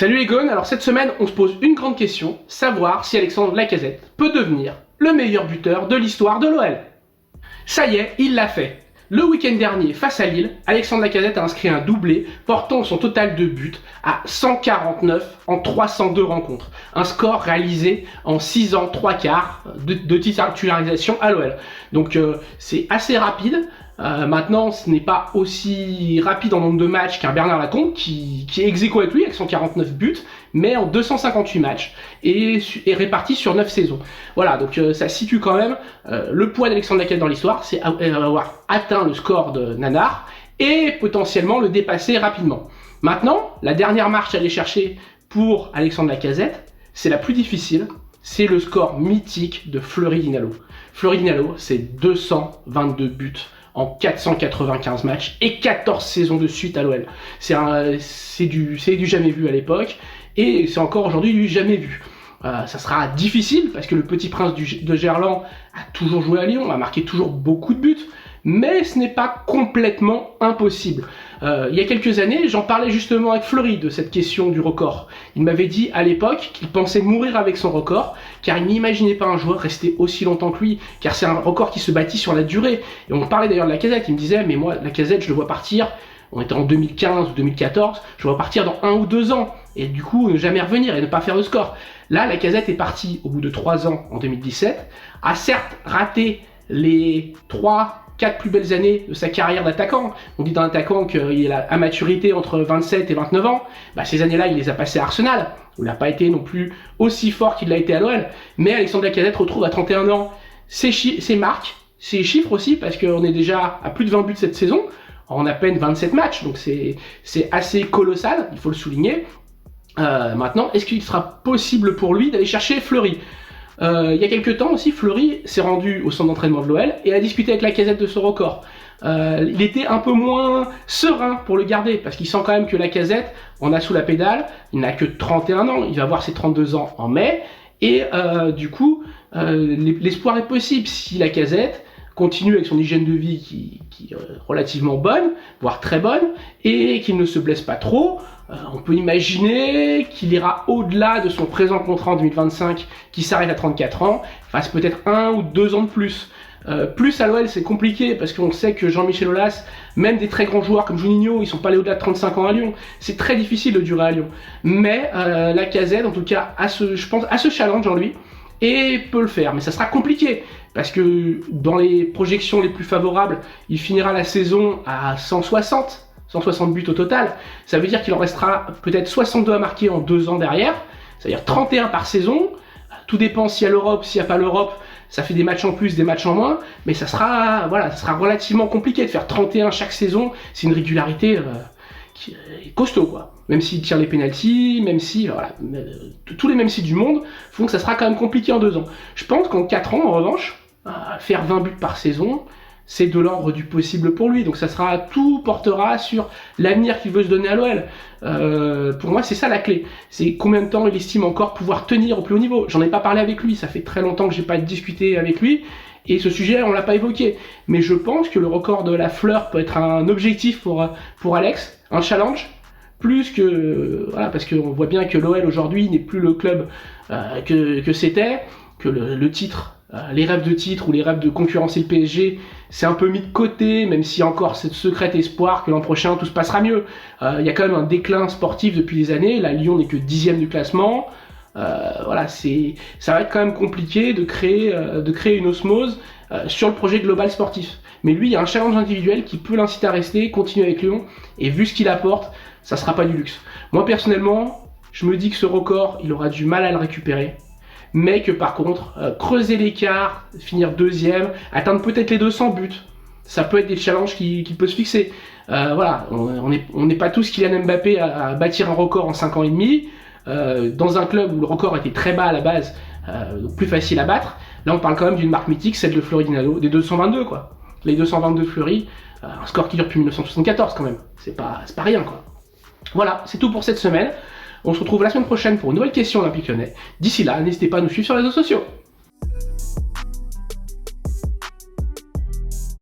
Salut Egon, alors cette semaine on se pose une grande question, savoir si Alexandre Lacazette peut devenir le meilleur buteur de l'histoire de l'OL. Ça y est, il l'a fait. Le week-end dernier, face à Lille, Alexandre Lacazette a inscrit un doublé, portant son total de buts à 149 en 302 rencontres. Un score réalisé en 6 ans, 3 quarts de titularisation à l'OL. Donc c'est assez rapide. Maintenant, ce n'est pas aussi rapide en nombre de matchs qu'un Bernard Lacombe qui est ex aequo avec lui, avec 149 buts, mais en 258 matchs, et est réparti sur 9 saisons. Voilà, donc ça situe quand même le poids d'Alexandre Lacazette dans l'histoire, c'est avoir atteint le score de Nanar, et potentiellement le dépasser rapidement. Maintenant, la dernière marche à aller chercher pour Alexandre Lacazette, c'est la plus difficile, c'est le score mythique de Fleury Dinalo. Fleury Dinalo, c'est 222 buts en 495 matchs et 14 saisons de suite à l'OL. C'est du jamais vu à l'époque et c'est encore aujourd'hui du jamais vu. Ça sera difficile parce que le petit prince de Gerland a toujours joué à Lyon, a marqué toujours beaucoup de buts, mais ce n'est pas complètement impossible. Il y a quelques années, j'en parlais justement avec Fleury de cette question du record. Il m'avait dit à l'époque qu'il pensait mourir avec son record, car il n'imaginait pas un joueur rester aussi longtemps que lui, car c'est un record qui se bâtit sur la durée. Et on parlait d'ailleurs de Lacazette, il me disait, mais moi, Lacazette, je le vois partir, on était en 2015 ou 2014, je le vois partir dans 1 ou 2 ans, et du coup, ne jamais revenir et ne pas faire de score. Là, Lacazette est parti au bout de 3 ans en 2017, a certes raté les 3-4 plus belles années de sa carrière d'attaquant. On dit d'un attaquant qu'il a à maturité entre 27 et 29 ans. Bah, ces années-là, il les a passées à Arsenal, où il n'a pas été non plus aussi fort qu'il l'a été à l'OL. Mais Alexandre Lacazette retrouve à 31 ans ses marques, ses chiffres aussi, parce qu'on est déjà à plus de 20 buts cette saison, en à peine 27 matchs. Donc c'est assez colossal, il faut le souligner. Maintenant, est-ce qu'il sera possible pour lui d'aller chercher Fleury ? Il y a quelques temps aussi, Fleury s'est rendu au centre d'entraînement de l'OL et a discuté avec Lacazette de ce record. Il était un peu moins serein pour le garder parce qu'il sent quand même que Lacazette en a sous la pédale. Il n'a que 31 ans, il va avoir ses 32 ans en mai et du coup l'espoir est possible si Lacazette continue avec son hygiène de vie qui est relativement bonne, voire très bonne, et qu'il ne se blesse pas trop. On peut imaginer qu'il ira au-delà de son présent contrat en 2025 qui s'arrête à 34 ans, fasse peut-être 1 ou 2 ans de plus. Plus à l'OL c'est compliqué parce qu'on sait que Jean-Michel Aulas, même des très grands joueurs comme Juninho, ils sont pas allés au-delà de 35 ans à Lyon. C'est très difficile de durer à Lyon. Mais Lacazette en tout cas je pense à ce challenge en lui et peut le faire. Mais ça sera compliqué parce que dans les projections les plus favorables, il finira la saison à 160 buts au total, ça veut dire qu'il en restera peut-être 62 à marquer en 2 ans derrière, c'est-à-dire 31 par saison, tout dépend s'il y a l'Europe, s'il n'y a pas l'Europe, ça fait des matchs en plus, des matchs en moins, mais ça sera relativement compliqué de faire 31 chaque saison, c'est une régularité qui est costaud quoi. Même s'il tire les pénaltys, même si, tous les mêmes si du monde font que ça sera quand même compliqué en 2 ans. Je pense qu'en 4 ans, en revanche, faire 20 buts par saison, c'est de l'ordre du possible pour lui. Donc tout portera sur l'avenir qu'il veut se donner à l'OL. Pour moi, c'est ça la clé. C'est combien de temps il estime encore pouvoir tenir au plus haut niveau. J'en ai pas parlé avec lui, ça fait très longtemps que j'ai pas discuté avec lui. Et ce sujet, on l'a pas évoqué. Mais je pense que le record de la Fleur peut être un objectif pour Alex, un challenge. Plus que... parce qu'on voit bien que l'OL aujourd'hui n'est plus le club que c'était, que le titre... les rêves de titre ou les rêves de concurrencer le PSG, c'est un peu mis de côté, même s'il y a encore cette secrète espoir que l'an prochain tout se passera mieux. Il y a quand même un déclin sportif depuis des années, là Lyon n'est que 10e du classement, ça va être quand même compliqué de créer une osmose sur le projet global sportif. Mais lui, il y a un challenge individuel qui peut l'inciter à rester, continuer avec Lyon, et vu ce qu'il apporte, ça sera pas du luxe. Moi personnellement, je me dis que ce record, il aura du mal à le récupérer, mais que par contre, creuser l'écart, finir 2e, atteindre peut-être les 200 buts, ça peut être des challenges qui peut se fixer. On n'est pas tous Kylian Mbappé à bâtir un record en 5 ans et demi, dans un club où le record était très bas à la base, donc plus facile à battre. Là on parle quand même d'une marque mythique, celle de Fleury Dinalo, des 222 quoi. Les 222 de Fleury, un score qui dure depuis 1974 quand même, c'est pas rien quoi. Voilà, c'est tout pour cette semaine. On se retrouve la semaine prochaine pour une nouvelle question Olympique Lyonnais. D'ici là, n'hésitez pas à nous suivre sur les réseaux sociaux.